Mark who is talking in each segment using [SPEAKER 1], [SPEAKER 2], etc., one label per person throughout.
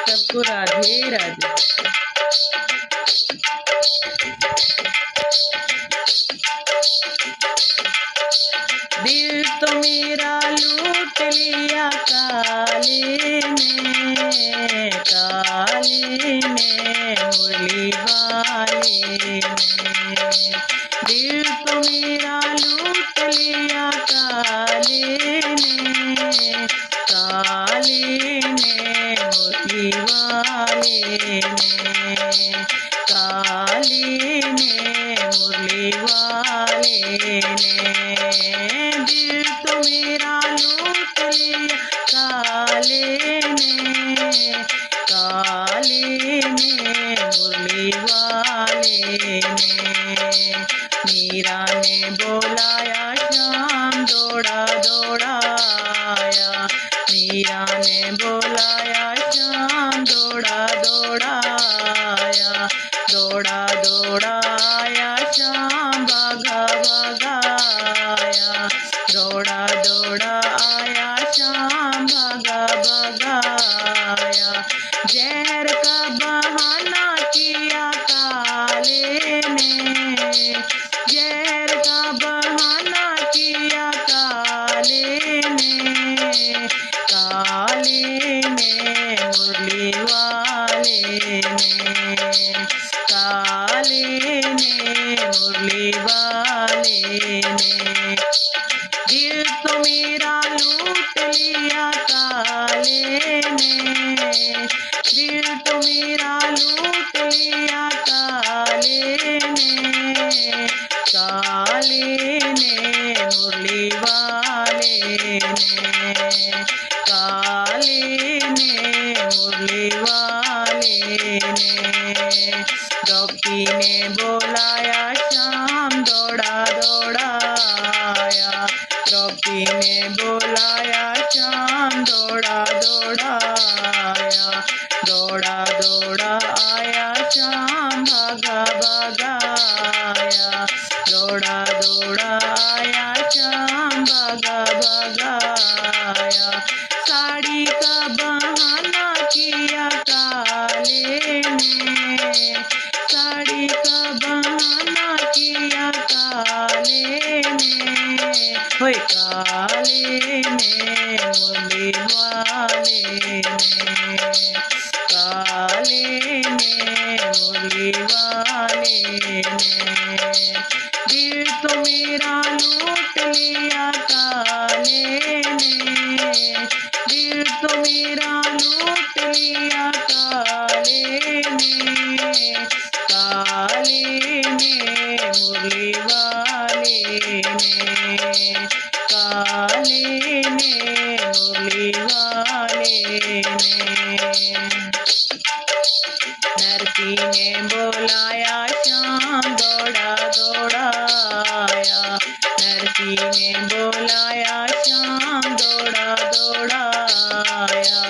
[SPEAKER 1] सबको राधे राधे। दिल तो मेरा लूट लिया काले ने, काले ने, मुरली वाले ने। दिल तो मेरा लूट लिया काले ने, काले ने, मुरली वाले ने, काले ने, मुरली वाले ने। दिल तो मेरा लूट लिया काले ने, काले ने, मुरली वाले ने। मीरा ने बोलाया श्याम दौड़ा दौड़ाया, मीरा ने बोलाया श्याम दौड़ा दौड़ाया, दौड़ा दौड़ाया श्याम भागा भागाया, दौड़ा दौड़ा आया श्याम भागा भागाया। जहर का बहाना किया काले ने, जहर का बहाना किया काले ने, काले ने, मुरली वाले ने, काले ने, मुरली वाले ने। दिल तो मेरा लूट लिया काले ने, दिल तो मेरा लूट लिया काले ने, काले ने, मुरली वाले ने, काले ने, मुरली वाले ने। डॉक्टी ने बोलाया श्याम दौड़ा दौड़ाया, डॉक्टी ने बोलाया श्याम दौड़ा दौड़ाया, दौड़ा दौड़ा आया श्याम भागा भागाया, दौड़ा दौड़ा आया श्याम भागा भागाया। साड़ी का बहाना किया काले ने, साड़ी का बहाना किया काले ने, होय काले ने, मुरली वाले ने, काले ने, मुरली वाले ने। दिल तो मेरा लूट लिया काले ने, दिल तो मेरा लूट लिया काले ने, काले ने, मुरली वाले ने, काले ने, मुरली वाले ने। नरसी ने बोलाया श्याम दौड़ा दौड़ाया, नरसी ने बोलाया श्याम दौड़ा दौड़ाया,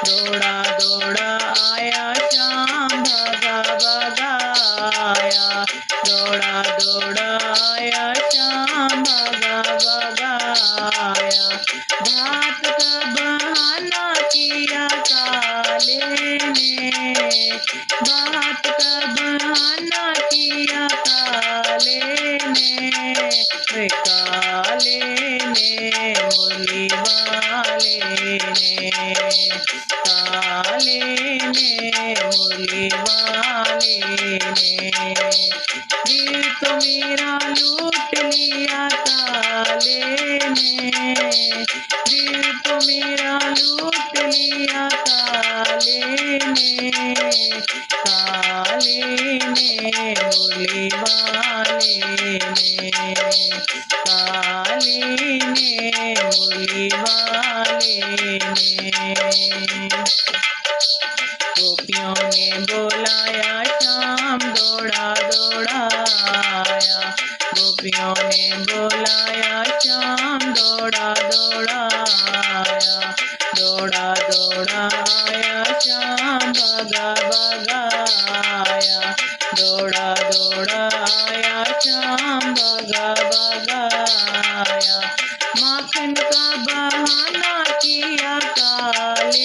[SPEAKER 1] दौड़ा दौड़ा आया श्याम भागा भागाया, दौड़ा दौड़ा आया श्याम भागा भागाया। भात का बहाना किया काले ने, बात का बहाना किया काले ने, काले ने, मुरली वाले ने, काले ने, मुरली वाले ने। दिल तो मेरा लूट लिया काले ने, दिल तो मेरा लूट लिया काले ने, काले ने, मुरली वाले ने, काले ने, मुरली वाले ने। गोपियों ने बोलाया श्याम दौड़ा दौड़ाया, गोपियों ने बोलाया श्याम दौड़ा दौड़ाया, दौड़ा दौड़ा आया श्याम भागा भागाया, दौड़ा दौड़ा आया श्याम भागा भागाया। माखन का बहाना किया काले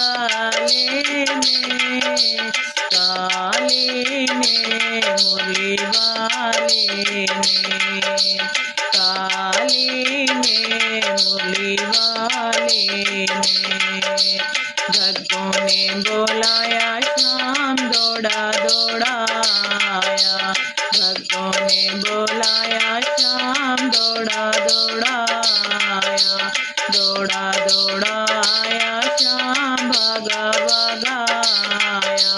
[SPEAKER 1] काले ने, काले ने मुरली वाले ने, काले ने मुरली वाले ने। भक्तों ने बुलाया श्याम दौड़ा दौड़ा आया, भक्तों ने बुलाया श्याम दौड़ा दौड़ा आया, दौड़ा दौड़ा आया श्याम भागा भागा आया,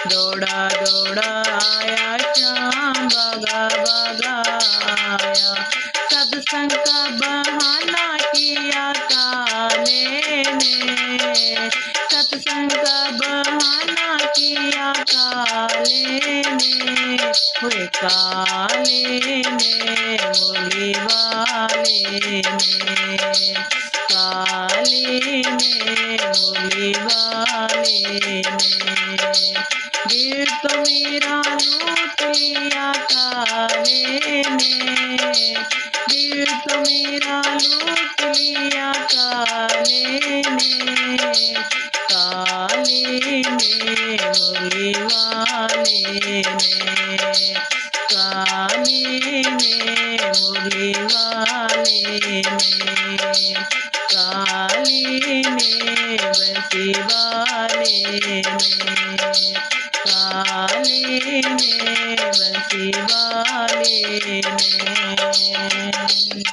[SPEAKER 1] दौड़ा दौड़ा आया श्याम भागा भागा आया। सत्संग का बहाना किया काले ने, सत्संग का बहाना किया काले ने, हुए काले ने मुरली वाले ने, काले ने मुरली वाले ने। दिल तो मेरा लूट लिया काले ने, दिल तो मेरा लूट लिया काले ने, काले ने मुरली वाले ने, काले ने मुरली वाले ने, काले ने बंसी वाले ने, काले ने बंसी वाले ने।